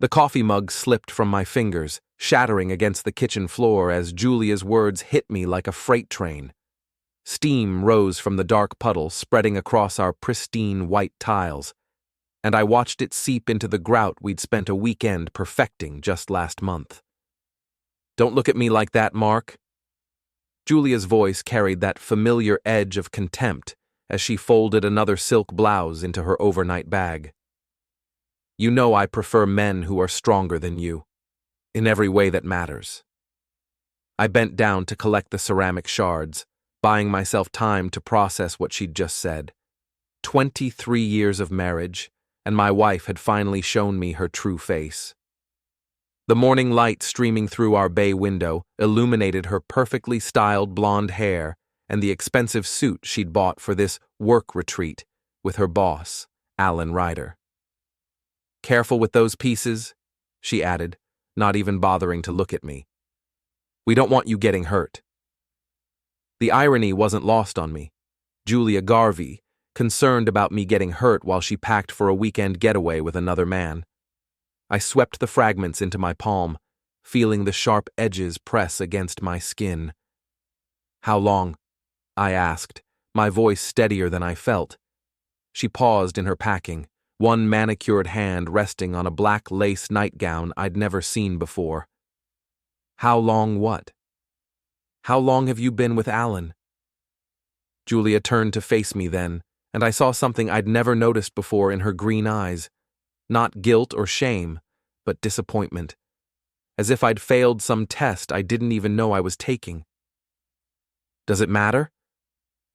The coffee mug slipped from my fingers, shattering against the kitchen floor as Julia's words hit me like a freight train. Steam rose from the dark puddle, spreading across our pristine white tiles, and I watched it seep into the grout we'd spent a weekend perfecting just last month. "Don't look at me like that, Mark." Julia's voice carried that familiar edge of contempt as she folded another silk blouse into her overnight bag. "You know I prefer men who are stronger than you, in every way that matters." I bent down to collect the ceramic shards, buying myself time to process what she'd just said. 23 years of marriage, and my wife had finally shown me her true face. The morning light streaming through our bay window illuminated her perfectly styled blonde hair and the expensive suit she'd bought for this work retreat with her boss, Alan Ryder. "Careful with those pieces," she added, not even bothering to look at me. "We don't want you getting hurt." The irony wasn't lost on me. Julia Garvey, concerned about me getting hurt while she packed for a weekend getaway with another man. I swept the fragments into my palm, feeling the sharp edges press against my skin. "How long?" I asked, my voice steadier than I felt. She paused in her packing, one manicured hand resting on a black lace nightgown I'd never seen before. "How long what?" "How long have you been with Alan?" Julia turned to face me then, and I saw something I'd never noticed before in her green eyes. Not guilt or shame, but disappointment. As if I'd failed some test I didn't even know I was taking. "Does it matter?"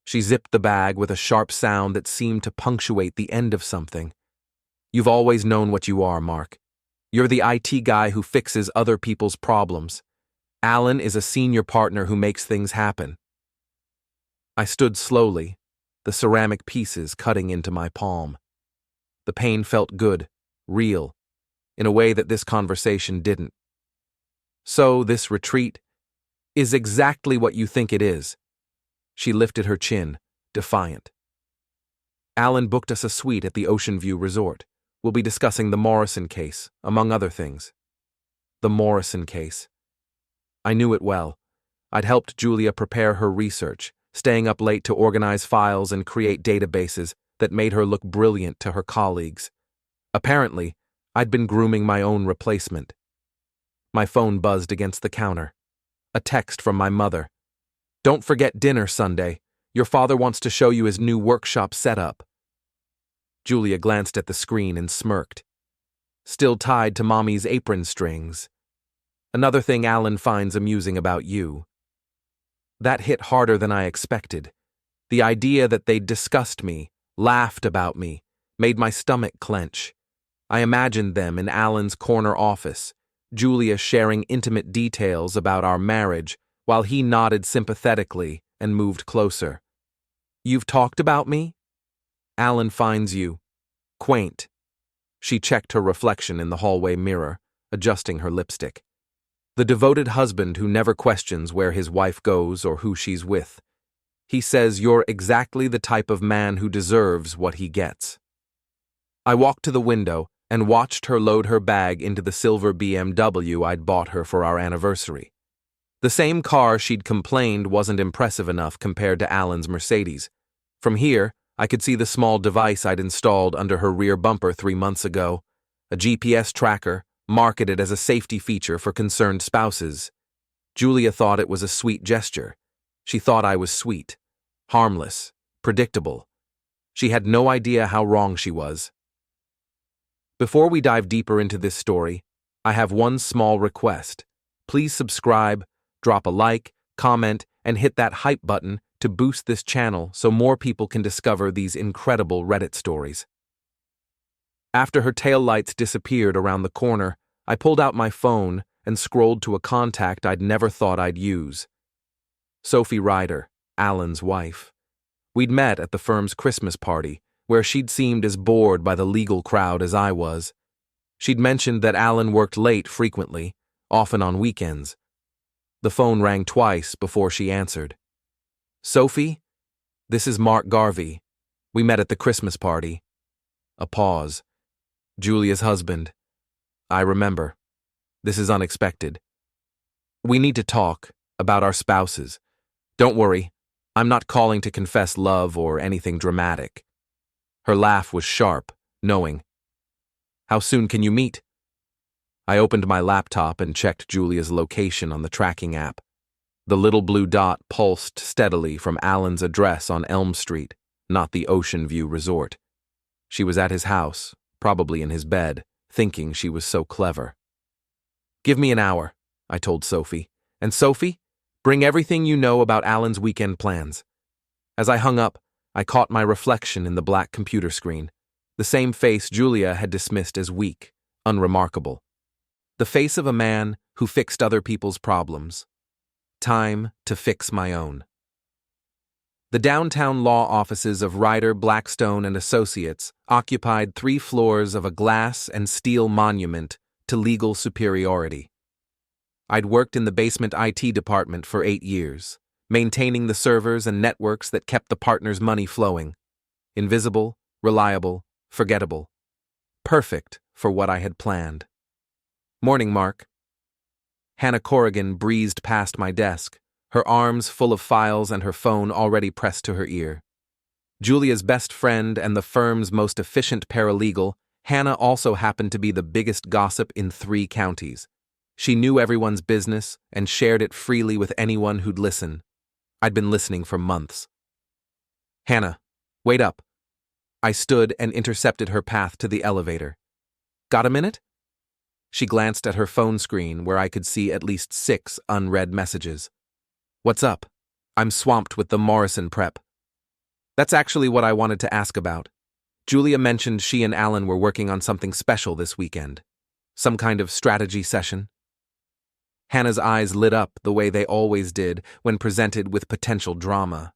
She zipped the bag with a sharp sound that seemed to punctuate the end of something. "You've always known what you are, Mark. You're the IT guy who fixes other people's problems. Alan is a senior partner who makes things happen." I stood slowly, the ceramic pieces cutting into my palm. The pain felt good, real, in a way that this conversation didn't. "So this retreat is exactly what you think it is." She lifted her chin, defiant. "Alan booked us a suite at the Ocean View Resort. We'll be discussing the Morrison case, among other things." The Morrison case. I knew it well. I'd helped Julia prepare her research, staying up late to organize files and create databases that made her look brilliant to her colleagues. Apparently, I'd been grooming my own replacement. My phone buzzed against the counter. A text from my mother. "Don't forget dinner Sunday. Your father wants to show you his new workshop setup." Julia glanced at the screen and smirked. "Still tied to Mommy's apron strings. Another thing Alan finds amusing about you." That hit harder than I expected. The idea that they'd discussed me, laughed about me, made my stomach clench. I imagined them in Alan's corner office, Julia sharing intimate details about our marriage, while he nodded sympathetically and moved closer. "You've talked about me? Alan finds you quaint." She checked her reflection in the hallway mirror, adjusting her lipstick. "The devoted husband who never questions where his wife goes or who she's with. He says you're exactly the type of man who deserves what he gets." I walked to the window and watched her load her bag into the silver BMW I'd bought her for our anniversary. The same car she'd complained wasn't impressive enough compared to Alan's Mercedes. From here, I could see the small device I'd installed under her rear bumper 3 months ago, a GPS tracker, marketed as a safety feature for concerned spouses. Julia thought it was a sweet gesture. She thought I was sweet, harmless, predictable. She had no idea how wrong she was. Before we dive deeper into this story, I have one small request. Please subscribe, drop a like, comment, and hit that hype button to boost this channel so more people can discover these incredible Reddit stories. After her taillights disappeared around the corner, I pulled out my phone and scrolled to a contact I'd never thought I'd use. Sophie Ryder, Alan's wife. We'd met at the firm's Christmas party, where she'd seemed as bored by the legal crowd as I was. She'd mentioned that Alan worked late frequently, often on weekends. The phone rang twice before she answered. "Sophie? This is Mark Garvey. We met at the Christmas party." A pause. "Julia's husband. I remember. This is unexpected. We need to talk about our spouses. Don't worry, I'm not calling to confess love or anything dramatic. Her laugh was sharp, knowing. How soon can you meet? I opened my laptop and checked Julia's location on the tracking app. The little blue dot pulsed steadily from Alan's address on Elm Street, not the Ocean View Resort. She was at his house, probably in his bed, thinking she was so clever. Give me an hour, I told Sophie. And Sophie, bring everything you know about Alan's weekend plans. As I hung up, I caught my reflection in the black computer screen, the same face Julia had dismissed as weak, unremarkable. The face of a man who fixed other people's problems. Time to fix my own. The downtown law offices of Ryder, Blackstone and Associates occupied 3 floors of a glass and steel monument to legal superiority. I'd worked in the basement IT department for 8 years, maintaining the servers and networks that kept the partners' money flowing. Invisible, reliable, forgettable. Perfect for what I had planned. Morning, Mark. Hannah Corrigan breezed past my desk, her arms full of files and her phone already pressed to her ear. Julia's best friend and the firm's most efficient paralegal, Hannah also happened to be the biggest gossip in 3 counties. She knew everyone's business and shared it freely with anyone who'd listen. I'd been listening for months. Hannah, wait up. I stood and intercepted her path to the elevator. Got a minute? She glanced at her phone screen where I could see at least 6 unread messages. What's up? I'm swamped with the Morrison prep. That's actually what I wanted to ask about. Julia mentioned she and Alan were working on something special this weekend. Some kind of strategy session. Hannah's eyes lit up the way they always did when presented with potential drama.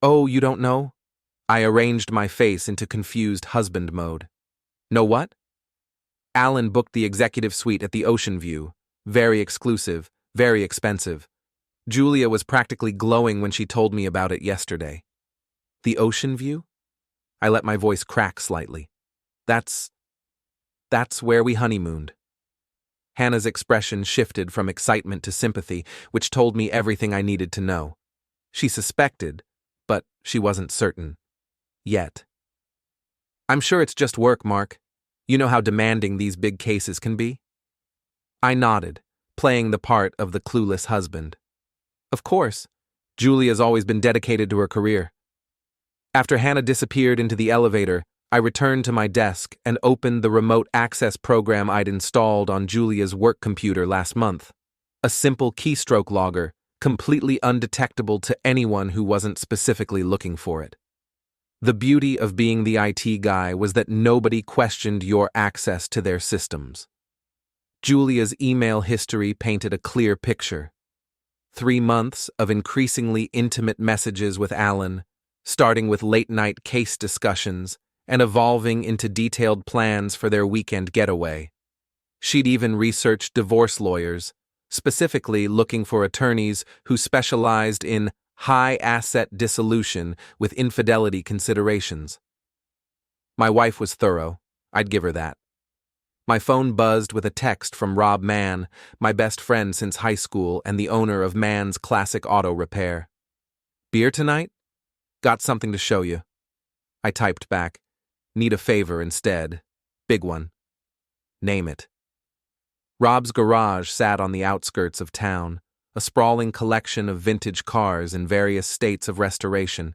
Oh, you don't know? I arranged my face into confused husband mode. Know what? Alan booked the executive suite at the Ocean View. Very exclusive, very expensive. Julia was practically glowing when she told me about it yesterday. The Ocean View? I let my voice crack slightly. That's where we honeymooned. Hannah's expression shifted from excitement to sympathy, which told me everything I needed to know. She suspected, but she wasn't certain. Yet. I'm sure it's just work, Mark. You know how demanding these big cases can be? I nodded, playing the part of the clueless husband. Of course. Julia's always been dedicated to her career. After Hannah disappeared into the elevator, I returned to my desk and opened the remote access program I'd installed on Julia's work computer last month. A simple keystroke logger, completely undetectable to anyone who wasn't specifically looking for it. The beauty of being the IT guy was that nobody questioned your access to their systems. Julia's email history painted a clear picture. 3 months of increasingly intimate messages with Alan, starting with late-night case discussions and evolving into detailed plans for their weekend getaway. She'd even researched divorce lawyers, specifically looking for attorneys who specialized in high-asset dissolution with infidelity considerations. My wife was thorough, I'd give her that. My phone buzzed with a text from Rob Mann, my best friend since high school and the owner of Mann's Classic Auto Repair. Beer tonight? Got something to show you. I typed back, need a favor instead. Big one. Name it. Rob's garage sat on the outskirts of town, a sprawling collection of vintage cars in various states of restoration.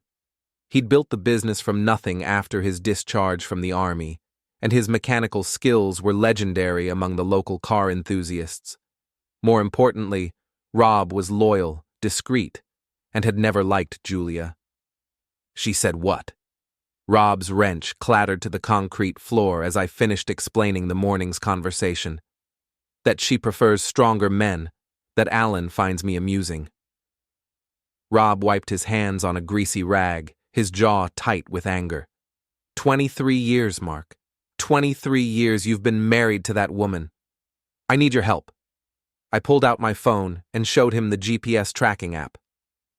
He'd built the business from nothing after his discharge from the Army, and his mechanical skills were legendary among the local car enthusiasts. More importantly, Rob was loyal, discreet, and had never liked Julia. She said what? Rob's wrench clattered to the concrete floor as I finished explaining the morning's conversation. That she prefers stronger men, that Alan finds me amusing. Rob wiped his hands on a greasy rag, his jaw tight with anger. 23 years, Mark. 23 years you've been married to that woman. I need your help. I pulled out my phone and showed him the GPS tracking app.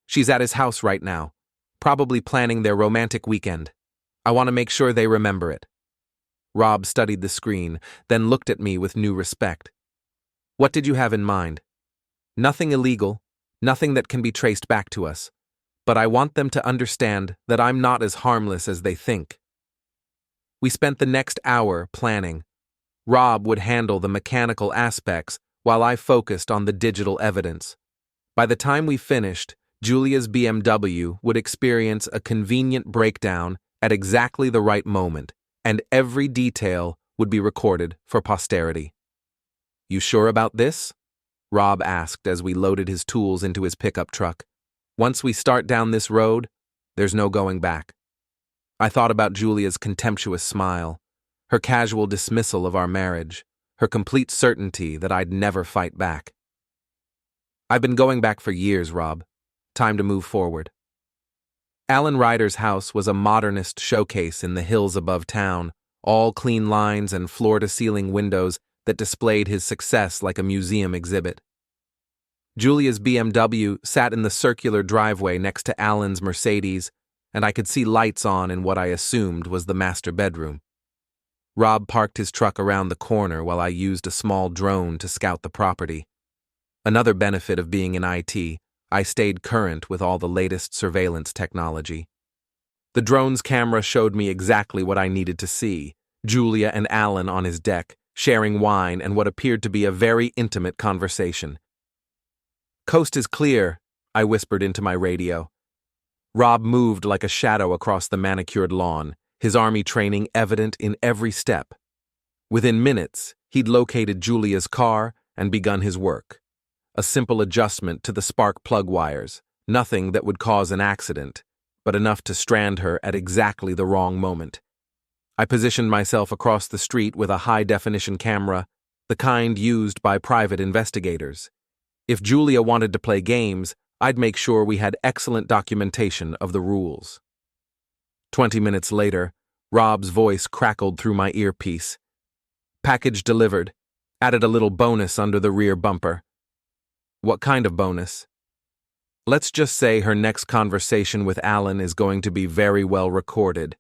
She's at his house right now, probably planning their romantic weekend. I want to make sure they remember it. Rob studied the screen, then looked at me with new respect. What did you have in mind? Nothing illegal, nothing that can be traced back to us. But I want them to understand that I'm not as harmless as they think. We spent the next hour planning. Rob would handle the mechanical aspects while I focused on the digital evidence. By the time we finished, Julia's BMW would experience a convenient breakdown at exactly the right moment, and every detail would be recorded for posterity. You sure about this? Rob asked as we loaded his tools into his pickup truck. Once we start down this road, there's no going back. I thought about Julia's contemptuous smile, her casual dismissal of our marriage, her complete certainty that I'd never fight back. I've been going back for years, Rob. Time to move forward. Alan Ryder's house was a modernist showcase in the hills above town, all clean lines and floor-to-ceiling windows that displayed his success like a museum exhibit. Julia's BMW sat in the circular driveway next to Alan's Mercedes, and I could see lights on in what I assumed was the master bedroom. Rob parked his truck around the corner while I used a small drone to scout the property. Another benefit of being in IT, I stayed current with all the latest surveillance technology. The drone's camera showed me exactly what I needed to see: Julia and Alan on his deck, sharing wine and what appeared to be a very intimate conversation. "Coast is clear," I whispered into my radio. Rob moved like a shadow across the manicured lawn, his army training evident in every step. Within minutes, he'd located Julia's car and begun his work. A simple adjustment to the spark plug wires, nothing that would cause an accident, but enough to strand her at exactly the wrong moment. I positioned myself across the street with a high-definition camera, the kind used by private investigators. If Julia wanted to play games, I'd make sure we had excellent documentation of the rules. 20 minutes later, Rob's voice crackled through my earpiece. "Package delivered. Added a little bonus under the rear bumper." "What kind of bonus?" "Let's just say her next conversation with Alan is going to be very well recorded."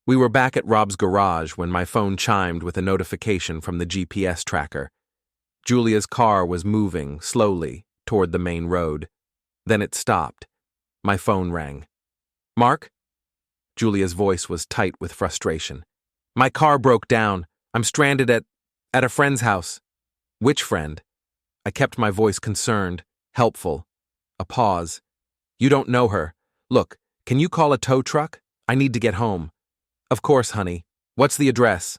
We were back at Rob's garage when my phone chimed with a notification from the GPS tracker. Julia's car was moving slowly toward the main road. Then it stopped. My phone rang. "Mark?" Julia's voice was tight with frustration. "My car broke down. I'm stranded at a friend's house." "Which friend?" I kept my voice concerned, helpful. A pause. "You don't know her. Look, can you call a tow truck? I need to get home." "Of course, honey. What's the address?"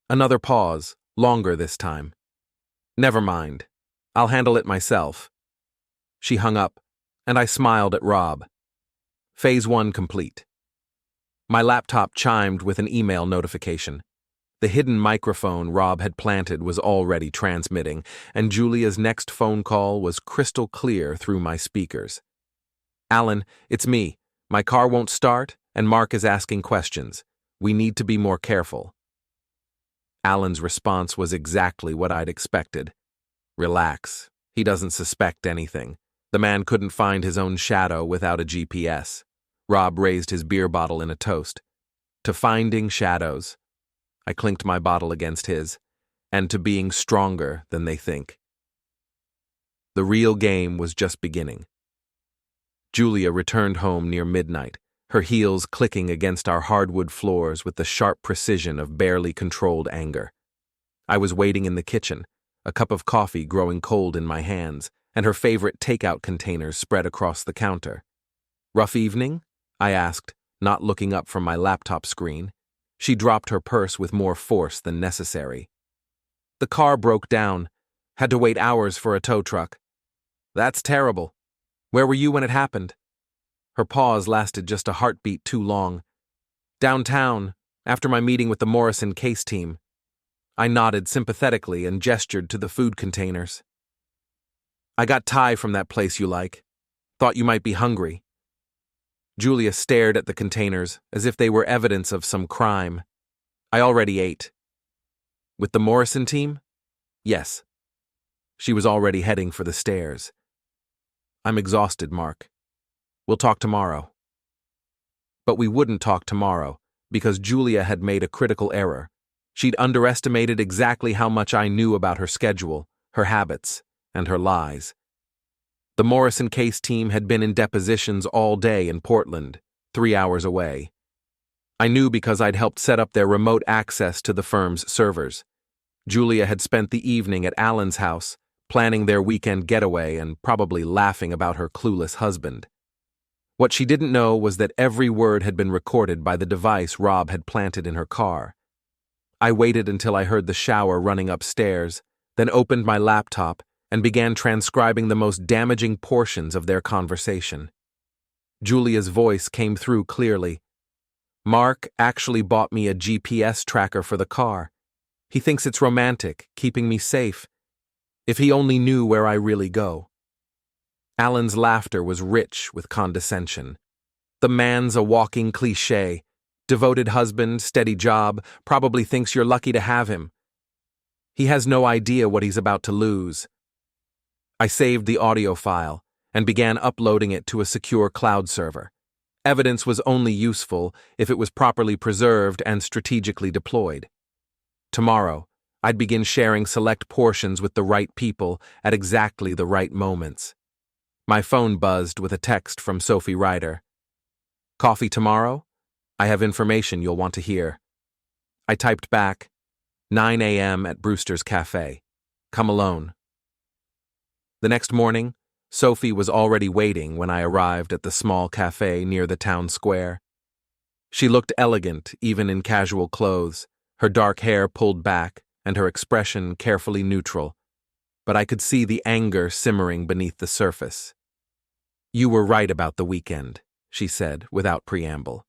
Another pause, longer this time. "Never mind. I'll handle it myself." She hung up, and I smiled at Rob. Phase 1 complete. My laptop chimed with an email notification. The hidden microphone Rob had planted was already transmitting, and Julia's next phone call was crystal clear through my speakers. "Alan, it's me. My car won't start, and Mark is asking questions. We need to be more careful." Alan's response was exactly what I'd expected. "Relax. He doesn't suspect anything. The man couldn't find his own shadow without a GPS." Rob raised his beer bottle in a toast. "To finding shadows." I clinked my bottle against his. "And to being stronger than they think." The real game was just beginning. Julia returned home near midnight, her heels clicking against our hardwood floors with the sharp precision of barely controlled anger. I was waiting in the kitchen, a cup of coffee growing cold in my hands, and her favorite takeout containers spread across the counter. "Rough evening?" I asked, not looking up from my laptop screen. She dropped her purse with more force than necessary. "The car broke down. Had to wait hours for a tow truck." "That's terrible. Where were you when it happened?" Her pause lasted just a heartbeat too long. "Downtown, after my meeting with the Morrison case team." I nodded sympathetically and gestured to the food containers. "I got Thai from that place you like. Thought you might be hungry." Julia stared at the containers as if they were evidence of some crime. "I already ate." "With the Morrison team?" "Yes." She was already heading for the stairs. "I'm exhausted, Mark. We'll talk tomorrow." But we wouldn't talk tomorrow, because Julia had made a critical error. She'd underestimated exactly how much I knew about her schedule, her habits, and her lies. The Morrison case team had been in depositions all day in Portland, 3 hours away. I knew because I'd helped set up their remote access to the firm's servers. Julia had spent the evening at Alan's house, planning their weekend getaway and probably laughing about her clueless husband. What she didn't know was that every word had been recorded by the device Rob had planted in her car. I waited until I heard the shower running upstairs, then opened my laptop and began transcribing the most damaging portions of their conversation. Julia's voice came through clearly. "Mark actually bought me a GPS tracker for the car. He thinks it's romantic, keeping me safe. If he only knew where I really go." Alan's laughter was rich with condescension. "The man's a walking cliché. Devoted husband, steady job, probably thinks you're lucky to have him. He has no idea what he's about to lose." I saved the audio file and began uploading it to a secure cloud server. Evidence was only useful if it was properly preserved and strategically deployed. Tomorrow, I'd begin sharing select portions with the right people at exactly the right moments. My phone buzzed with a text from Sophie Ryder. "Coffee tomorrow? I have information you'll want to hear." I typed back, 9 a.m. at Brewster's Cafe. Come alone. The next morning, Sophie was already waiting when I arrived at the small cafe near the town square. She looked elegant even in casual clothes, her dark hair pulled back and her expression carefully neutral, but I could see the anger simmering beneath the surface. "You were right about the weekend," she said without preamble.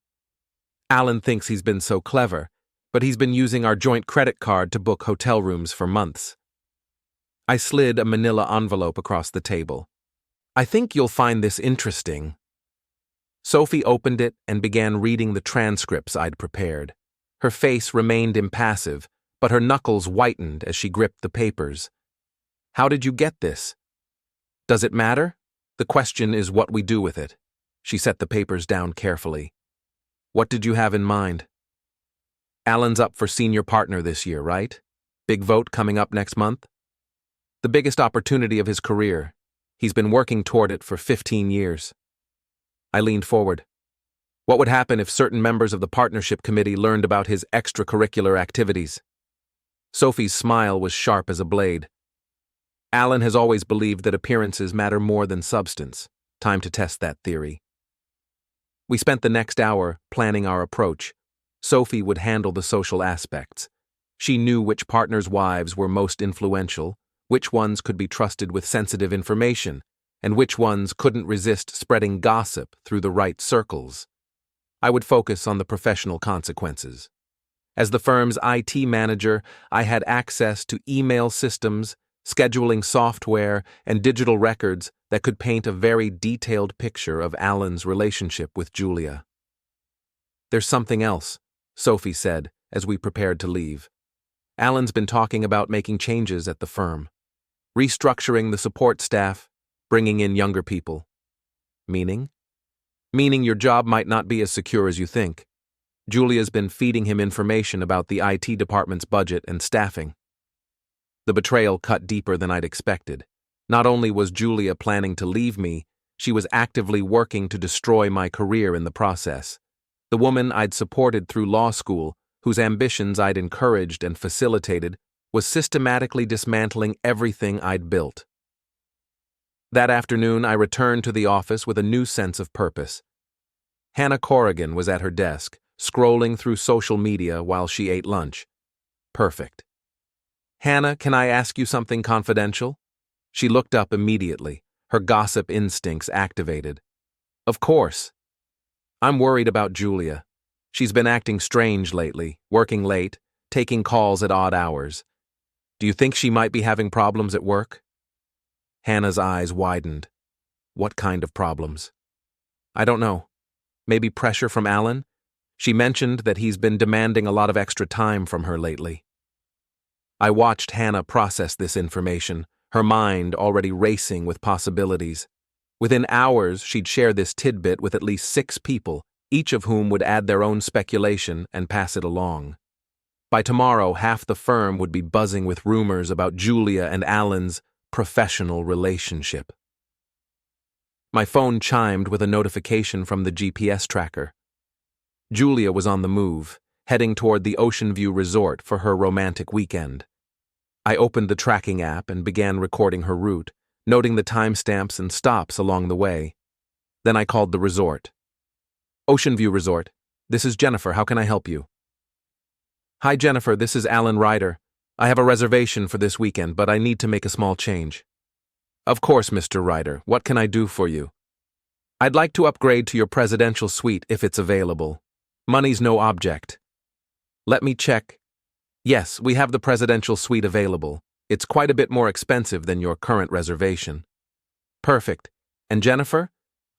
"Alan thinks he's been so clever, but he's been using our joint credit card to book hotel rooms for months." I slid a manila envelope across the table. "I think you'll find this interesting." Sophie opened it and began reading the transcripts I'd prepared. Her face remained impassive, but her knuckles whitened as she gripped the papers. "How did you get this?" "Does it matter? The question is what we do with it." She set the papers down carefully. "What did you have in mind?" "Alan's up for senior partner this year, right? Big vote coming up next month?" "The biggest opportunity of his career. He's been working toward it for 15 years. I leaned forward. "What would happen if certain members of the partnership committee learned about his extracurricular activities?" Sophie's smile was sharp as a blade. "Alan has always believed that appearances matter more than substance. Time to test that theory." We spent the next hour planning our approach. Sophie would handle the social aspects. She knew which partners' wives were most influential, which ones could be trusted with sensitive information, and which ones couldn't resist spreading gossip through the right circles. I would focus on the professional consequences. As the firm's IT manager, I had access to email systems, scheduling software, and digital records that could paint a very detailed picture of Alan's relationship with Julia. "There's something else," Sophie said as we prepared to leave. "Alan's been talking about making changes at the firm. Restructuring the support staff, bringing in younger people." "Meaning?" "Meaning your job might not be as secure as you think. Julia's been feeding him information about the IT department's budget and staffing." The betrayal cut deeper than I'd expected. Not only was Julia planning to leave me, she was actively working to destroy my career in the process. The woman I'd supported through law school, whose ambitions I'd encouraged and facilitated, was systematically dismantling everything I'd built. That afternoon, I returned to the office with a new sense of purpose. Hannah Corrigan was at her desk, scrolling through social media while she ate lunch. Perfect. "Hannah, can I ask you something confidential?" She looked up immediately, her gossip instincts activated. "Of course." "I'm worried about Julia. She's been acting strange lately, working late, taking calls at odd hours. Do you think she might be having problems at work?" Hannah's eyes widened. "What kind of problems?" "I don't know. Maybe pressure from Alan? She mentioned that he's been demanding a lot of extra time from her lately." I watched Hannah process this information, her mind already racing with possibilities. Within hours, she'd share this tidbit with at least 6 people, each of whom would add their own speculation and pass it along. By tomorrow, half the firm would be buzzing with rumors about Julia and Alan's professional relationship. My phone chimed with a notification from the GPS tracker. Julia was on the move, heading toward the Ocean View Resort for her romantic weekend. I opened the tracking app and began recording her route, noting the timestamps and stops along the way. Then I called the resort. Ocean View Resort, this is Jennifer. How can I help you? Hi, Jennifer. This is Alan Ryder. I have a reservation for this weekend, but I need to make a small change. Of course, Mr. Ryder. What can I do for you? I'd like to upgrade to your presidential suite if it's available. Money's no object. Let me check. Yes, we have the presidential suite available. It's quite a bit more expensive than your current reservation. Perfect. And Jennifer?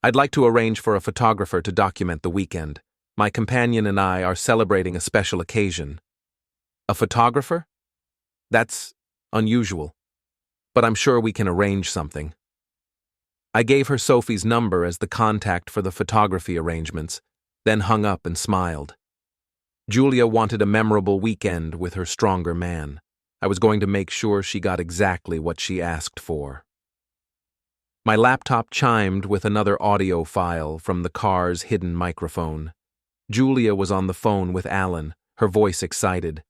I'd like to arrange for a photographer to document the weekend. My companion and I are celebrating a special occasion. A photographer? That's unusual, but I'm sure we can arrange something. I gave her Sophie's number as the contact for the photography arrangements, then hung up and smiled. Julia wanted a memorable weekend with her stronger man. I was going to make sure she got exactly what she asked for. My laptop chimed with another audio file from the car's hidden microphone. Julia was on the phone with Alan, her voice excited.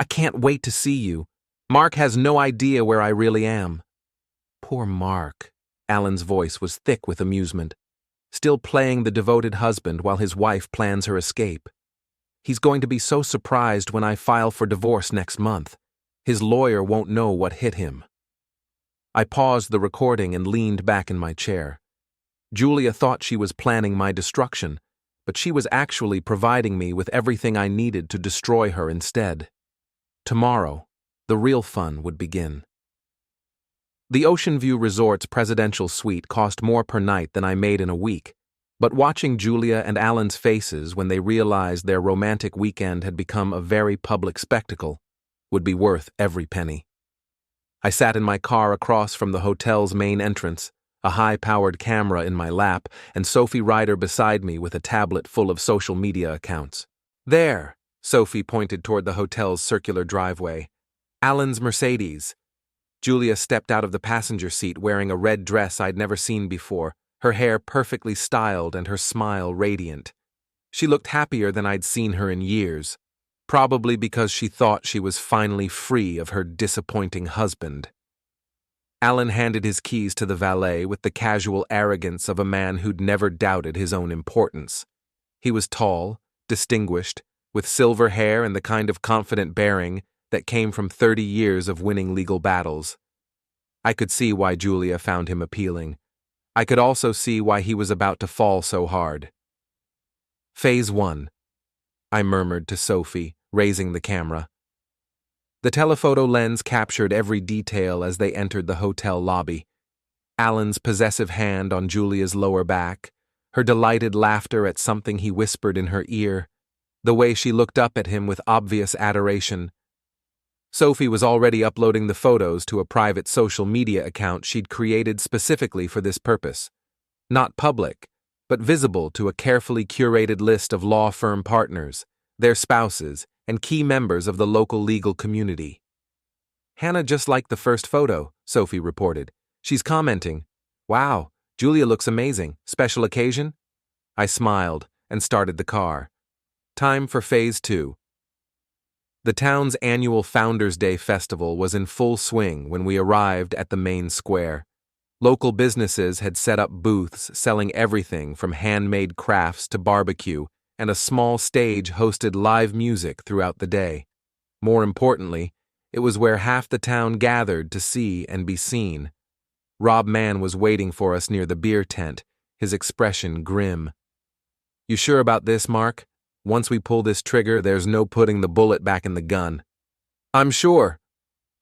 I can't wait to see you. Mark has no idea where I really am. Poor Mark. Alan's voice was thick with amusement, still playing the devoted husband while his wife plans her escape. He's going to be so surprised when I file for divorce next month. His lawyer won't know what hit him. I paused the recording and leaned back in my chair. Julia thought she was planning my destruction, but she was actually providing me with everything I needed to destroy her instead. Tomorrow, the real fun would begin. The Ocean View Resort's presidential suite cost more per night than I made in a week, but watching Julia and Alan's faces when they realized their romantic weekend had become a very public spectacle would be worth every penny. I sat in my car across from the hotel's main entrance, a high-powered camera in my lap, and Sophie Ryder beside me with a tablet full of social media accounts. There, Sophie pointed toward the hotel's circular driveway. Alan's Mercedes. Julia stepped out of the passenger seat wearing a red dress I'd never seen before, her hair perfectly styled and her smile radiant. She looked happier than I'd seen her in years, probably because she thought she was finally free of her disappointing husband. Alan handed his keys to the valet with the casual arrogance of a man who'd never doubted his own importance. He was tall, distinguished, with silver hair and the kind of confident bearing that came from 30 years of winning legal battles. I could see why Julia found him appealing. I could also see why he was about to fall so hard. Phase 1, I murmured to Sophie, raising the camera. The telephoto lens captured every detail as they entered the hotel lobby. Alan's possessive hand on Julia's lower back, her delighted laughter at something he whispered in her ear, the way she looked up at him with obvious adoration. Sophie was already uploading the photos to a private social media account she'd created specifically for this purpose. Not public, but visible to a carefully curated list of law firm partners, their spouses, and key members of the local legal community. Hannah just liked the first photo, Sophie reported. She's commenting, "Wow, Julia looks amazing. Special occasion?" I smiled and started the car. Time for Phase 2. The town's annual Founders' Day festival was in full swing when we arrived at the main square. Local businesses had set up booths selling everything from handmade crafts to barbecue, and a small stage hosted live music throughout the day. More importantly, it was where half the town gathered to see and be seen. Rob Mann was waiting for us near the beer tent, his expression grim. "You sure about this, Mark? Once we pull this trigger, there's no putting the bullet back in the gun." "I'm sure."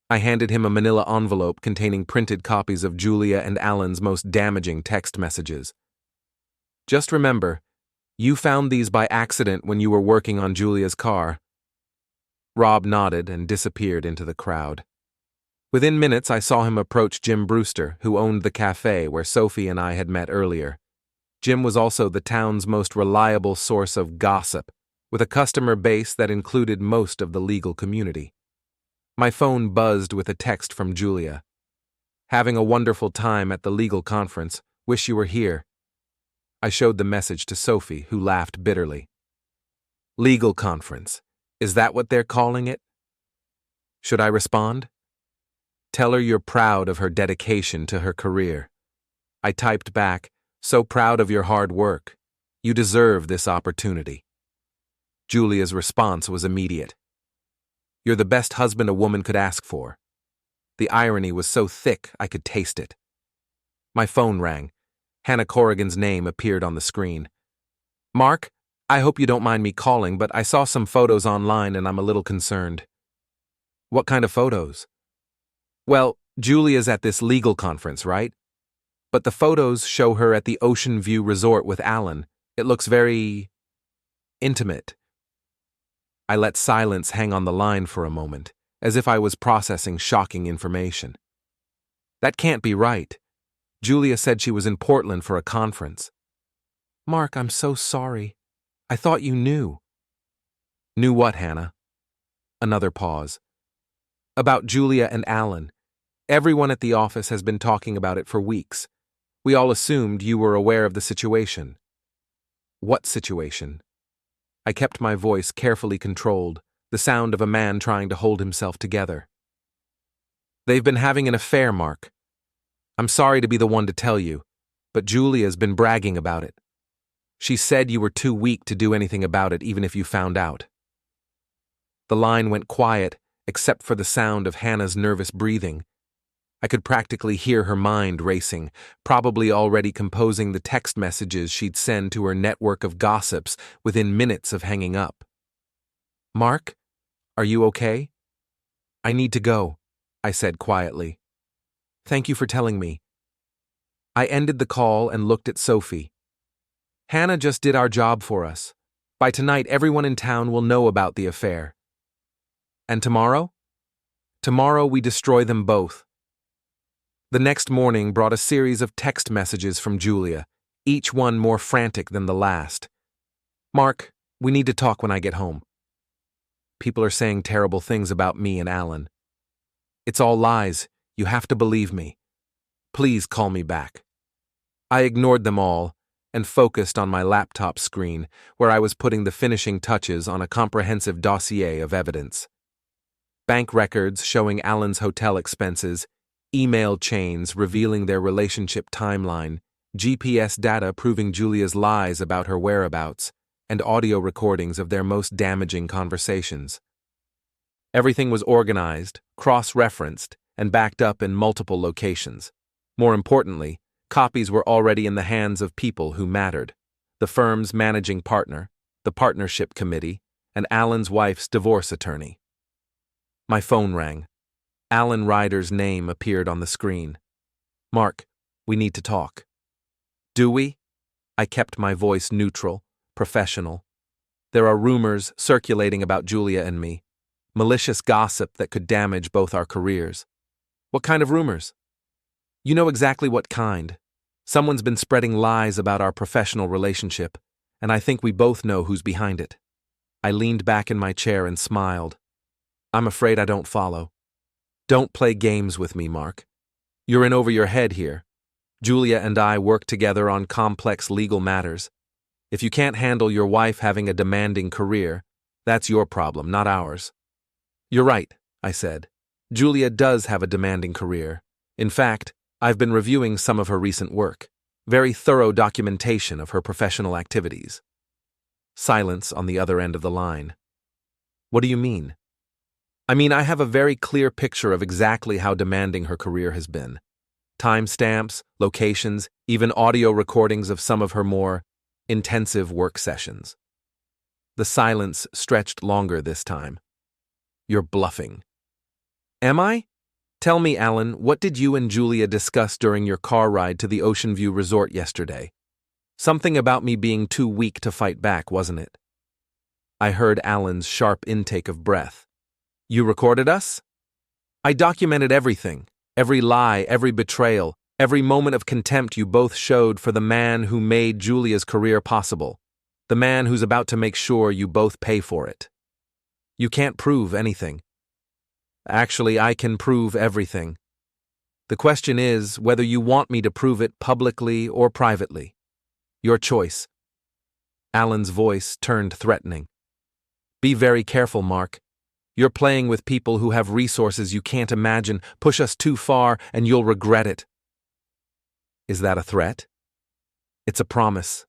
I handed him a manila envelope containing printed copies of Julia and Alan's most damaging text messages. "Just remember, you found these by accident when you were working on Julia's car." Rob nodded and disappeared into the crowd. Within minutes, I saw him approach Jim Brewster, who owned the cafe where Sophie and I had met earlier. Jim was also the town's most reliable source of gossip, with a customer base that included most of the legal community. My phone buzzed with a text from Julia. "Having a wonderful time at the legal conference. Wish you were here." I showed the message to Sophie, who laughed bitterly. "Legal conference. Is that what they're calling it?" Should I respond? "Tell her you're proud of her dedication to her career." I typed back, "So proud of your hard work. You deserve this opportunity." Julia's response was immediate. "You're the best husband a woman could ask for." The irony was so thick I could taste it. My phone rang. Hannah Corrigan's name appeared on the screen. "Mark, I hope you don't mind me calling, but I saw some photos online and I'm a little concerned." "What kind of photos?" "Well, Julia's at this legal conference, right? But the photos show her at the Ocean View Resort with Alan. It looks very intimate." I let silence hang on the line for a moment, as if I was processing shocking information. "That can't be right. Julia said she was in Portland for a conference." "Mark, I'm so sorry. I thought you knew." "Knew what, Hannah?" Another pause. "About Julia and Alan. Everyone at the office has been talking about it for weeks. We all assumed you were aware of the situation." "What situation?" I kept my voice carefully controlled, the sound of a man trying to hold himself together. "They've been having an affair, Mark. I'm sorry to be the one to tell you, but Julia's been bragging about it. She said you were too weak to do anything about it even if you found out." The line went quiet, except for the sound of Hannah's nervous breathing. I could practically hear her mind racing, probably already composing the text messages she'd send to her network of gossips within minutes of hanging up. "Mark, are you okay?" "I need to go," I said quietly. "Thank you for telling me." I ended the call and looked at Sophie. "Hannah just did our job for us. By tonight, everyone in town will know about the affair." "And tomorrow?" "Tomorrow we destroy them both." The next morning brought a series of text messages from Julia, each one more frantic than the last. "Mark, we need to talk when I get home. People are saying terrible things about me and Alan. It's all lies. You have to believe me. Please call me back." I ignored them all and focused on my laptop screen, where I was putting the finishing touches on a comprehensive dossier of evidence. Bank records showing Alan's hotel expenses, email chains revealing their relationship timeline, GPS data proving Julia's lies about her whereabouts, and audio recordings of their most damaging conversations. Everything was organized, cross-referenced, and backed up in multiple locations. More importantly, copies were already in the hands of people who mattered: the firm's managing partner, the partnership committee, and Alan's wife's divorce attorney. My phone rang. Alan Ryder's name appeared on the screen. "Mark, we need to talk." "Do we?" I kept my voice neutral, professional. "There are rumors circulating about Julia and me. Malicious gossip that could damage both our careers." "What kind of rumors?" "You know exactly what kind. Someone's been spreading lies about our professional relationship, and I think we both know who's behind it." I leaned back in my chair and smiled. "I'm afraid I don't follow." "Don't play games with me, Mark. You're in over your head here. Julia and I work together on complex legal matters. If you can't handle your wife having a demanding career, that's your problem, not ours." "You're right," I said. "Julia does have a demanding career. In fact, I've been reviewing some of her recent work. Very thorough documentation of her professional activities." Silence on the other end of the line. "What do you mean?" "I mean, I have a very clear picture of exactly how demanding her career has been. Timestamps, locations, even audio recordings of some of her more intensive work sessions." The silence stretched longer this time. "You're bluffing." "Am I? Tell me, Alan, what did you and Julia discuss during your car ride to the Ocean View Resort yesterday? Something about me being too weak to fight back, wasn't it?" I heard Alan's sharp intake of breath. "You recorded us?" "I documented everything, every lie, every betrayal, Every moment of contempt you both showed for the man who made Julia's career possible, the man who's about to make sure you both pay for it. You can't prove anything. Actually, I can prove everything. The question is whether you want me to prove it publicly or privately. Your choice. Alan's voice turned threatening. Be very careful, Mark. You're playing with people who have resources you can't imagine. Push us too far and you'll regret it. Is that a threat? It's a promise.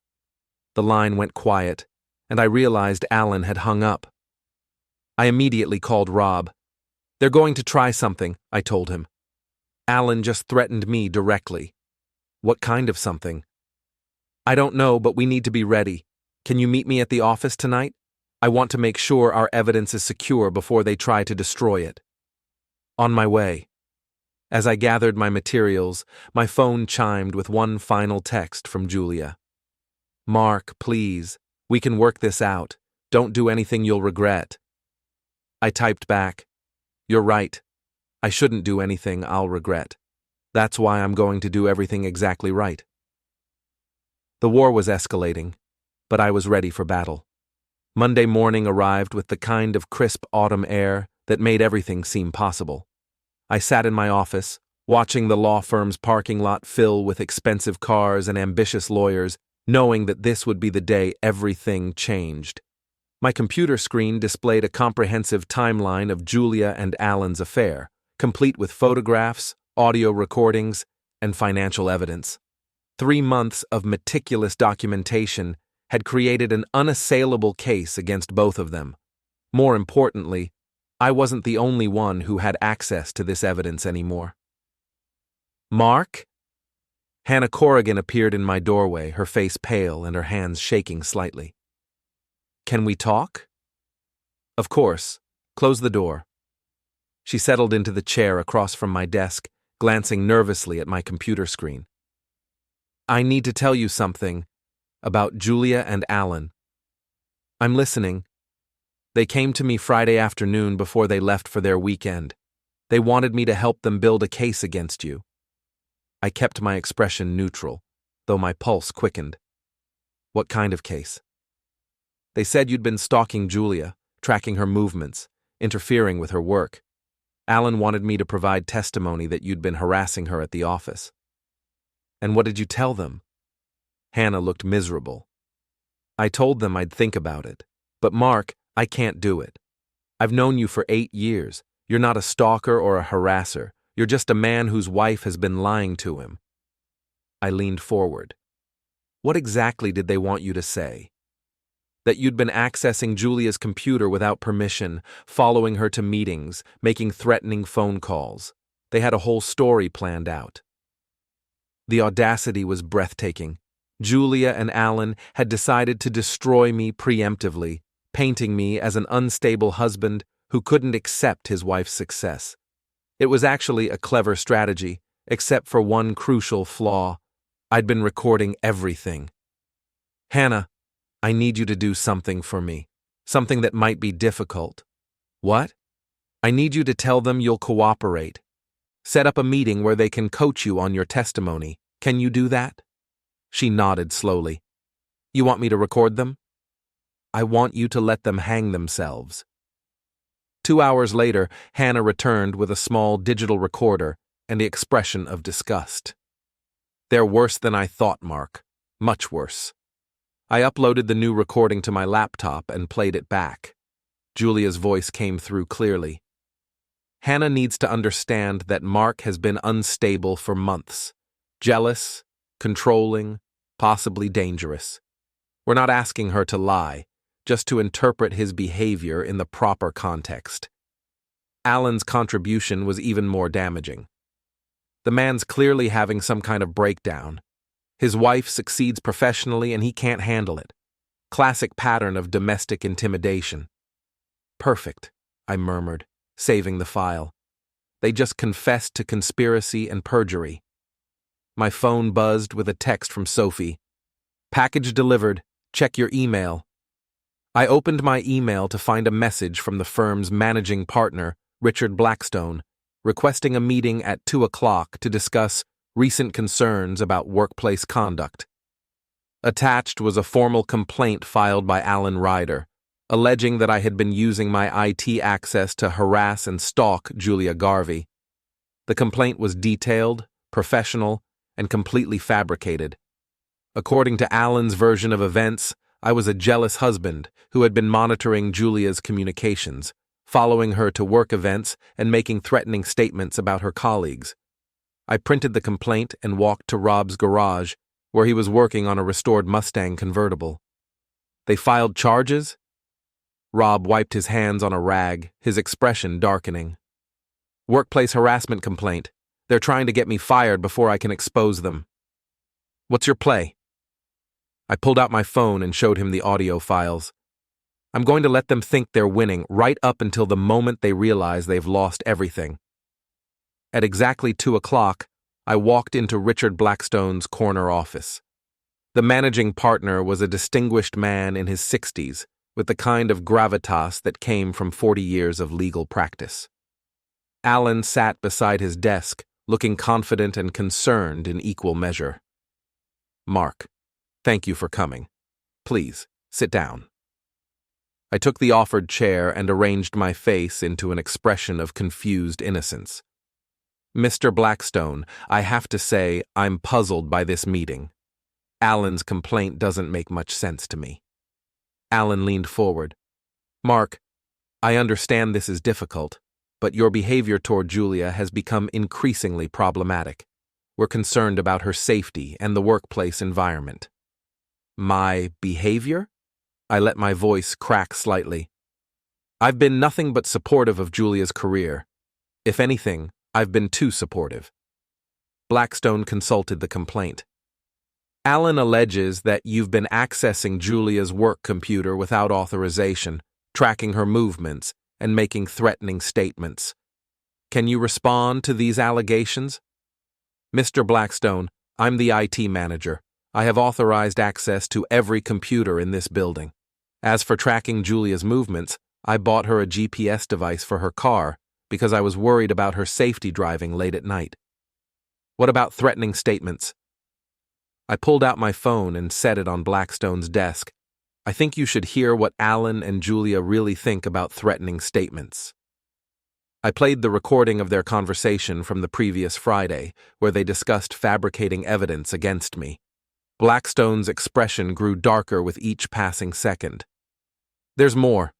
The line went quiet, and I realized Alan had hung up. I immediately called Rob. They're going to try something, I told him. Alan just threatened me directly. What kind of something? I don't know, but we need to be ready. Can you meet me at the office tonight? I want to make sure our evidence is secure before they try to destroy it. On my way. As I gathered my materials, my phone chimed with one final text from Julia. Mark, please, we can work this out. Don't do anything you'll regret. I typed back, You're right. I shouldn't do anything I'll regret. That's why I'm going to do everything exactly right. The war was escalating, but I was ready for battle. Monday morning arrived with the kind of crisp autumn air that made everything seem possible. I sat in my office, watching the law firm's parking lot fill with expensive cars and ambitious lawyers, knowing that this would be the day everything changed. My computer screen displayed a comprehensive timeline of Julia and Alan's affair, complete with photographs, audio recordings, and financial evidence. 3 months of meticulous documentation had created an unassailable case against both of them. More importantly, I wasn't the only one who had access to this evidence anymore. Mark? Hannah Corrigan appeared in my doorway, her face pale and her hands shaking slightly. Can we talk? Of course. Close the door. She settled into the chair across from my desk, glancing nervously at my computer screen. I need to tell you something about Julia and Alan. I'm listening. They came to me Friday afternoon before they left for their weekend. They wanted me to help them build a case against you. I kept my expression neutral, though my pulse quickened. What kind of case? They said you'd been stalking Julia, tracking her movements, interfering with her work. Alan wanted me to provide testimony that you'd been harassing her at the office. And what did you tell them? Hannah looked miserable. I told them I'd think about it. But Mark, I can't do it. I've known you for 8 years. You're not a stalker or a harasser. You're just a man whose wife has been lying to him. I leaned forward. What exactly did they want you to say? That you'd been accessing Julia's computer without permission, following her to meetings, making threatening phone calls. They had a whole story planned out. The audacity was breathtaking. Julia and Alan had decided to destroy me preemptively, painting me as an unstable husband who couldn't accept his wife's success. It was actually a clever strategy, except for one crucial flaw. I'd been recording everything. Hannah, I need you to do something for me. Something that might be difficult. What? I need you to tell them you'll cooperate. Set up a meeting where they can coach you on your testimony. Can you do that? She nodded slowly. You want me to record them? I want you to let them hang themselves. 2 hours later, Hannah returned with a small digital recorder and the expression of disgust. They're worse than I thought, Mark. Much worse. I uploaded the new recording to my laptop and played it back. Julia's voice came through clearly. Hannah needs to understand that Mark has been unstable for months. Jealous, controlling, possibly dangerous. We're not asking her to lie, just to interpret his behavior in the proper context. Alan's contribution was even more damaging. The man's clearly having some kind of breakdown. His wife succeeds professionally and he can't handle it. Classic pattern of domestic intimidation. Perfect, I murmured, saving the file. They just confessed to conspiracy and perjury. My phone buzzed with a text from Sophie. Package delivered. Check your email. I opened my email to find a message from the firm's managing partner, Richard Blackstone, requesting a meeting at 2 o'clock to discuss recent concerns about workplace conduct. Attached was a formal complaint filed by Alan Ryder, alleging that I had been using my IT access to harass and stalk Julia Garvey. The complaint was detailed, professional, and completely fabricated. According to Alan's version of events, I was a jealous husband who had been monitoring Julia's communications, following her to work events and making threatening statements about her colleagues. I printed the complaint and walked to Rob's garage, where he was working on a restored Mustang convertible. They filed charges? Rob wiped his hands on a rag, his expression darkening. Workplace harassment complaint. They're trying to get me fired before I can expose them. What's your play? I pulled out my phone and showed him the audio files. I'm going to let them think they're winning right up until the moment they realize they've lost everything. At exactly 2:00, I walked into Richard Blackstone's corner office. The managing partner was a distinguished man in his 60s, with the kind of gravitas that came from 40 years of legal practice. Alan sat beside his desk, looking confident and concerned in equal measure. Mark, thank you for coming. Please, sit down. I took the offered chair and arranged my face into an expression of confused innocence. Mr. Blackstone, I have to say I'm puzzled by this meeting. Alan's complaint doesn't make much sense to me. Alan leaned forward. Mark, I understand this is difficult, but your behavior toward Julia has become increasingly problematic. We're concerned about her safety and the workplace environment. My behavior? I let my voice crack slightly. I've been nothing but supportive of Julia's career. If anything, I've been too supportive. Blackstone consulted the complaint. Alan alleges that you've been accessing Julia's work computer without authorization, tracking her movements, and making threatening statements. Can you respond to these allegations? Mr. Blackstone, I'm the IT manager. I have authorized access to every computer in this building. As for tracking Julia's movements, I bought her a GPS device for her car because I was worried about her safety driving late at night. What about threatening statements? I pulled out my phone and set it on Blackstone's desk. I think you should hear what Alan and Julia really think about threatening statements. I played the recording of their conversation from the previous Friday, where they discussed fabricating evidence against me. Blackstone's expression grew darker with each passing second. There's more,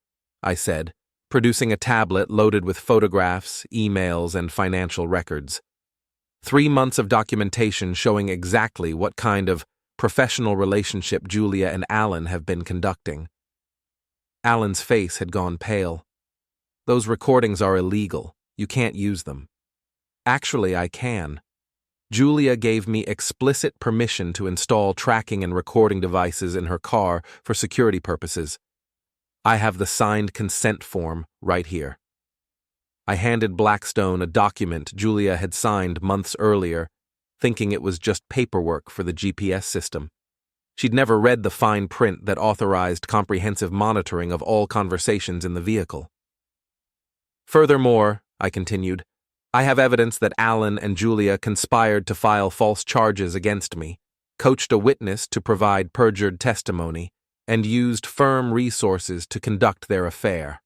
I said, producing a tablet loaded with photographs, emails, and financial records. 3 months of documentation showing exactly what kind of professional relationship Julia and Alan have been conducting. Alan's face had gone pale. Those recordings are illegal. You can't use them. Actually, I can. Julia gave me explicit permission to install tracking and recording devices in her car for security purposes. I have the signed consent form right here. I handed Blackstone a document Julia had signed months earlier, thinking it was just paperwork for the GPS system. She'd never read the fine print that authorized comprehensive monitoring of all conversations in the vehicle. Furthermore, I continued, I have evidence that Alan and Julia conspired to file false charges against me, coached a witness to provide perjured testimony, and used firm resources to conduct their affair.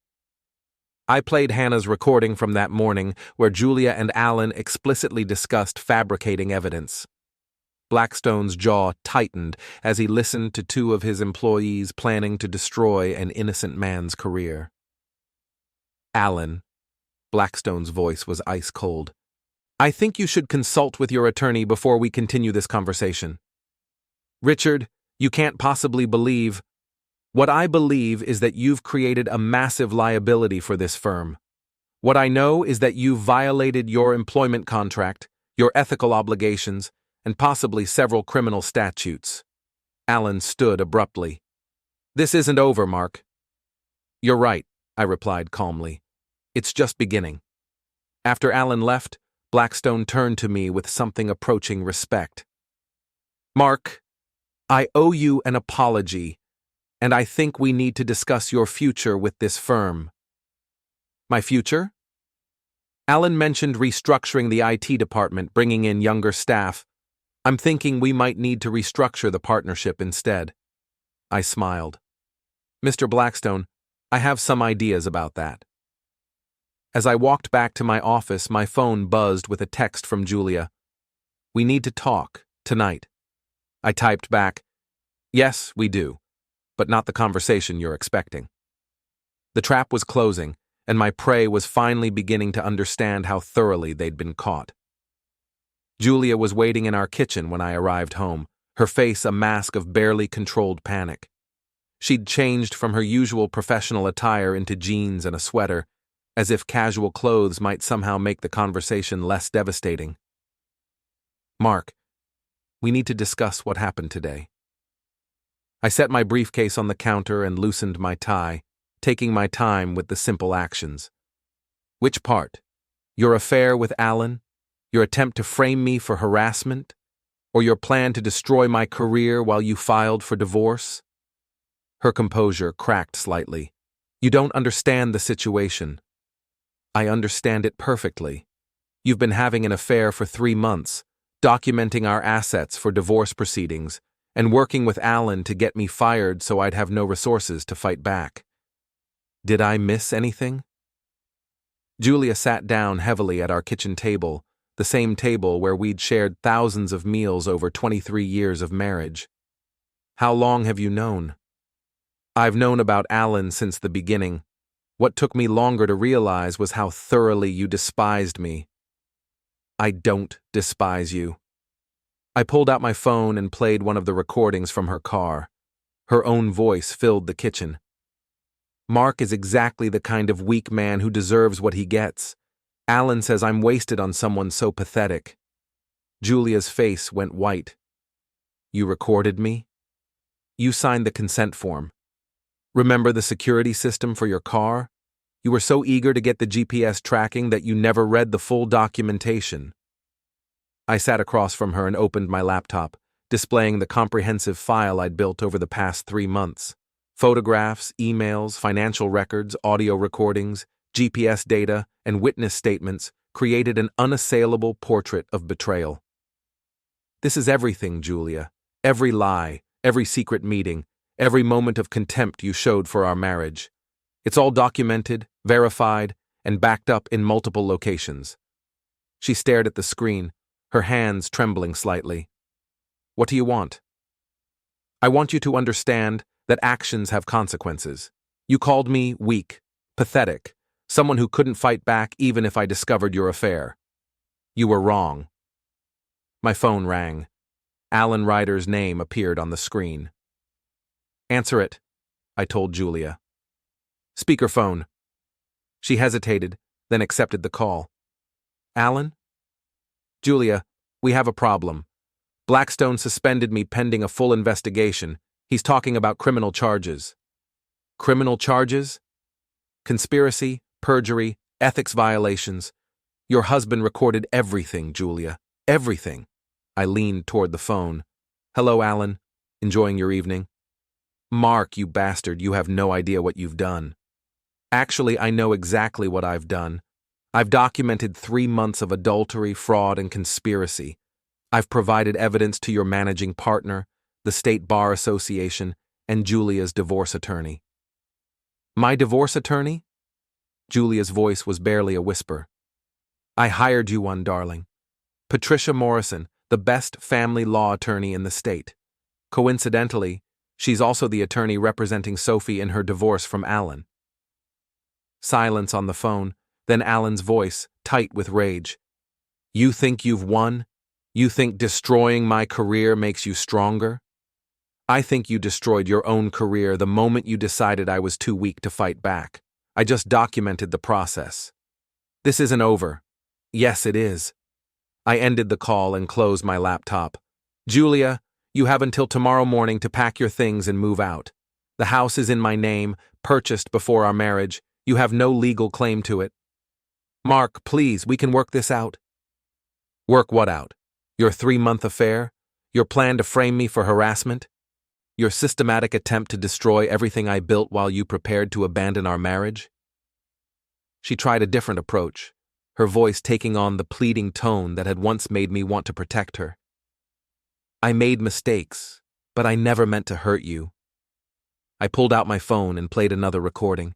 I played Hannah's recording from that morning where Julia and Alan explicitly discussed fabricating evidence. Blackstone's jaw tightened as he listened to 2 of his employees planning to destroy an innocent man's career. Alan, Blackstone's voice was ice cold. I think you should consult with your attorney before we continue this conversation. Richard, you can't possibly believe. What I believe is that you've created a massive liability for this firm. What I know is that you've violated your employment contract, your ethical obligations, and possibly several criminal statutes. Alan stood abruptly. This isn't over, Mark. You're right, I replied calmly. It's just beginning. After Alan left, Blackstone turned to me with something approaching respect. Mark, I owe you an apology, and I think we need to discuss your future with this firm. My future? Alan mentioned restructuring the IT department, bringing in younger staff. I'm thinking we might need to restructure the partnership instead. I smiled. Mr. Blackstone, I have some ideas about that. As I walked back to my office, my phone buzzed with a text from Julia. We need to talk, tonight. I typed back, yes, we do, but not the conversation you're expecting. The trap was closing, and my prey was finally beginning to understand how thoroughly they'd been caught. Julia was waiting in our kitchen when I arrived home, her face a mask of barely controlled panic. She'd changed from her usual professional attire into jeans and a sweater, as if casual clothes might somehow make the conversation less devastating. Mark, we need to discuss what happened today. I set my briefcase on the counter and loosened my tie, taking my time with the simple actions. Which part? Your affair with Alan? Your attempt to frame me for harassment? Or your plan to destroy my career while you filed for divorce? Her composure cracked slightly. You don't understand the situation. I understand it perfectly. You've been having an affair for 3 months, documenting our assets for divorce proceedings, and working with Alan to get me fired so I'd have no resources to fight back. Did I miss anything? Julia sat down heavily at our kitchen table, the same table where we'd shared thousands of meals over 23 years of marriage. How long have you known? I've known about Alan since the beginning. What took me longer to realize was how thoroughly you despised me. I don't despise you. I pulled out my phone and played one of the recordings from her car. Her own voice filled the kitchen. Mark is exactly the kind of weak man who deserves what he gets. Alan says I'm wasted on someone so pathetic. Julia's face went white. You recorded me? You signed the consent form. Remember the security system for your car? You were so eager to get the GPS tracking that you never read the full documentation. I sat across from her and opened my laptop, displaying the comprehensive file I'd built over the past 3 months. Photographs, emails, financial records, audio recordings, GPS data, and witness statements created an unassailable portrait of betrayal. This is everything, Julia. Every lie, every secret meeting, every moment of contempt you showed for our marriage. It's all documented, verified, and backed up in multiple locations. She stared at the screen, her hands trembling slightly. What do you want? I want you to understand that actions have consequences. You called me weak, pathetic, someone who couldn't fight back even if I discovered your affair. You were wrong. My phone rang. Alan Ryder's name appeared on the screen. Answer it, I told Julia. Speakerphone. She hesitated, then accepted the call. Alan? Julia, we have a problem. Blackstone suspended me pending a full investigation. He's talking about criminal charges. Criminal charges? Conspiracy, perjury, ethics violations. Your husband recorded everything, Julia. Everything. I leaned toward the phone. Hello, Alan. Enjoying your evening? Mark, you bastard, you have no idea what you've done. Actually, I know exactly what I've done. I've documented 3 months of adultery, fraud, and conspiracy. I've provided evidence to your managing partner, the State Bar Association, and Julia's divorce attorney. My divorce attorney? Julia's voice was barely a whisper. I hired you one, darling. Patricia Morrison, the best family law attorney in the state. Coincidentally, she's also the attorney representing Sophie in her divorce from Alan. Silence on the phone, then Alan's voice, tight with rage. You think you've won? You think destroying my career makes you stronger? I think you destroyed your own career the moment you decided I was too weak to fight back. I just documented the process. This isn't over. Yes, it is. I ended the call and closed my laptop. Julia, you have until tomorrow morning to pack your things and move out. The house is in my name, purchased before our marriage. You have no legal claim to it. Mark, please, we can work this out. Work what out? Your 3-month affair? Your plan to frame me for harassment? Your systematic attempt to destroy everything I built while you prepared to abandon our marriage? She tried a different approach. her voice taking on the pleading tone that had once made me want to protect her. I made mistakes, but I never meant to hurt you. I pulled out my phone and played another recording.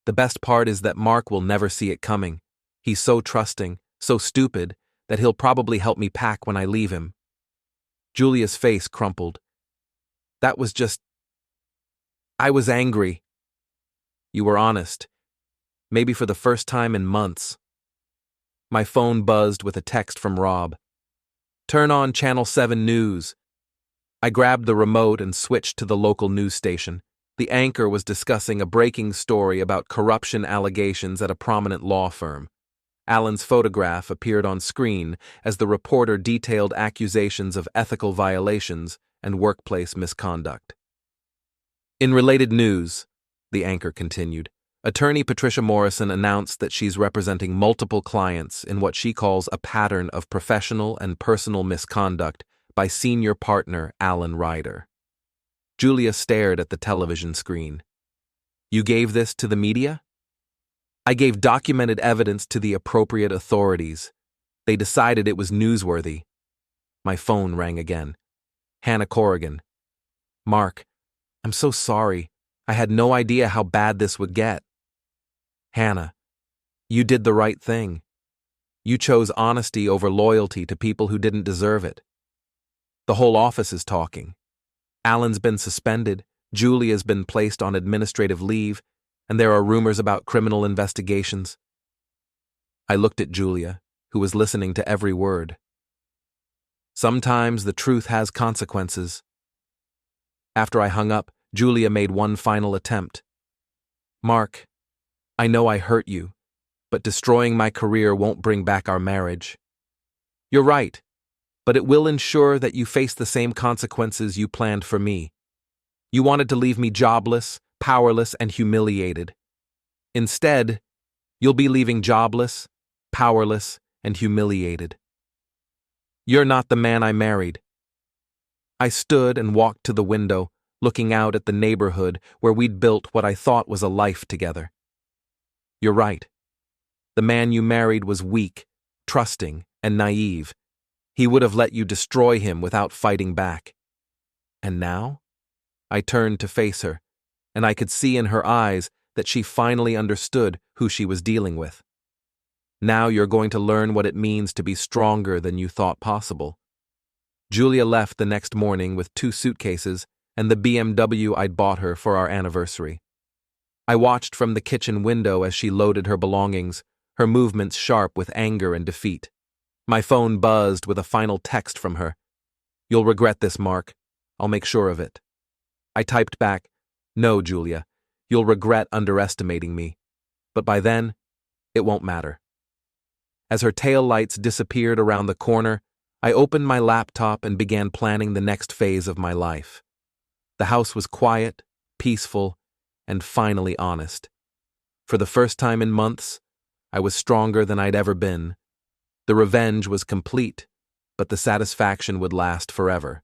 The best part is that Mark will never see it coming. He's so trusting, so stupid, that he'll probably help me pack when I leave him. Julia's face crumpled. That was just... I was angry. You were honest. Maybe for the first time in months. My phone buzzed with a text from Rob. Turn on Channel 7 News. I grabbed the remote and switched to the local news station. The anchor was discussing a breaking story about corruption allegations at a prominent law firm. Alan's photograph appeared on screen as the reporter detailed accusations of ethical violations and workplace misconduct. In related news, the anchor continued, attorney Patricia Morrison announced that she's representing multiple clients in what she calls a pattern of professional and personal misconduct by senior partner Alan Ryder. Julia stared at the television screen. You gave this to the media? I gave documented evidence to the appropriate authorities. They decided it was newsworthy. My phone rang again. Hannah Corrigan. Mark, I'm so sorry. I had no idea how bad this would get. Hannah, you did the right thing. You chose honesty over loyalty to people who didn't deserve it. The whole office is talking. Alan's been suspended, Julia's been placed on administrative leave, and there are rumors about criminal investigations. I looked at Julia, who was listening to every word. Sometimes the truth has consequences. After I hung up, Julia made one final attempt. Mark, I know I hurt you, but destroying my career won't bring back our marriage. You're right, but it will ensure that you face the same consequences you planned for me. You wanted to leave me jobless, powerless, and humiliated. Instead, you'll be leaving jobless, powerless, and humiliated. You're not the man I married. I stood and walked to the window, looking out at the neighborhood where we'd built what I thought was a life together. You're right. The man you married was weak, trusting, and naive. He would have let you destroy him without fighting back. And now? I turned to face her, and I could see in her eyes that she finally understood who she was dealing with. Now you're going to learn what it means to be stronger than you thought possible. Julia left the next morning with 2 suitcases and the BMW I'd bought her for our anniversary. I watched from the kitchen window as she loaded her belongings, her movements sharp with anger and defeat. My phone buzzed with a final text from her. You'll regret this, Mark. I'll make sure of it. I typed back, No, Julia, you'll regret underestimating me. But by then, it won't matter. As her taillights disappeared around the corner, I opened my laptop and began planning the next phase of my life. The house was quiet, peaceful, and finally honest. For the first time in months, I was stronger than I'd ever been. The revenge was complete, but the satisfaction would last forever.